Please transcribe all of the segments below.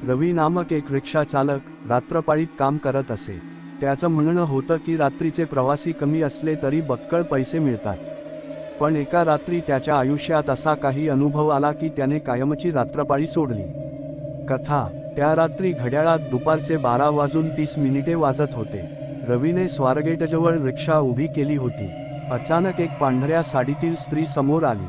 रवी नामक एक रिक्षा चालक रात्रपाळीत काम करत असे। त्याचं म्हणणं होतं की रात्रीचे प्रवासी कमी असले तरी बक्कळ पैसे मिळतात। पण एका रात्री त्याच्या आयुष्यात असा काही अनुभव आला की त्याने कायमची रात्रपाळी सोडली। कथा: त्या रात्री घड्याळात दुपारचे 12:30 वाजत होते। रवीने स्वारगेटजवळ रिक्षा उभी केली होती। अचानक एक पांढऱ्या साडीतील स्त्री समोर आली।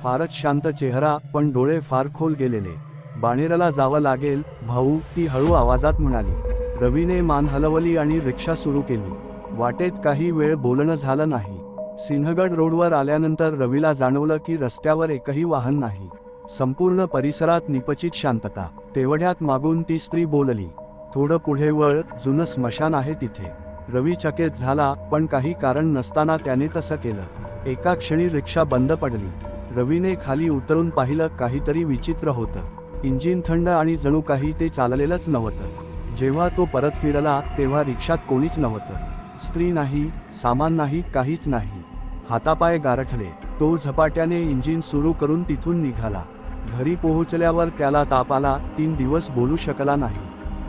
फारच शांत चेहरा, पण डोळे फार खोल गेलेले। बाणेरला जावं लागेल भाऊ, ती हळू आवाजात म्हणाली। रवीने मान हलवली आणि रिक्षा सुरू केली। वाटेत काही वेळ बोलणं झालं नाही। सिंहगड रोडवर आल्यानंतर रवीला जाणवलं की रस्त्यावर एकही वाहन नाही। संपूर्ण परिसरात निपचित शांतता। तेवढ्यात मागून ती स्त्री बोलली, थोडं पुढे वळ, जुनं स्मशान आहे तिथे। रवी चकित झाला, पण काही कारण नसताना त्याने तसं केलं। एका क्षणी रिक्षा बंद पडली। रवीने खाली उतरून पाहिलं, काहीतरी विचित्र होतं। इंजिन थंड आणि जणू काही ते चाललेलंच नव्हतं। जेव्हा तो परत फिरला तेव्हा रिक्षात कोणीच नव्हतं। स्त्री नाही, सामान नाही, काहीच नाही। हातापाय गारठले। तो झपाट्याने इंजिन सुरू करून तिथून निघाला। घरी पोहोचल्यावर त्याला ताप आला। 3 दिवस बोलू शकला नाही।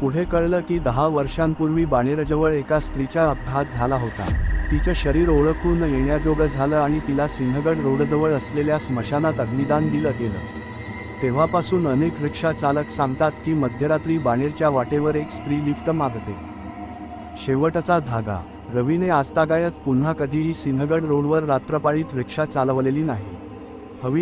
पुढे कळलं की 10 वर्षांपूर्वी बाणेरजवळ एका स्त्रीचा अपघात झाला होता। तिचं शरीर ओळखून येण्याजोगं झालं आणि तिला सिंहगड रोडजवळ असलेल्या स्मशानात अग्निदान दिलं गेलं। तेव्हापासून अनेक रिक्षा चालक सांगतात की मध्यरात्री बाणेरच्या वाटेवर एक स्त्री लिफ्ट मागते। शेवटचा धागा: रवीने आजतागायत पुन्हा कधीही सिंहगड रोडवर रात्रपाळीत रिक्षा चालवलेली नाही। हवी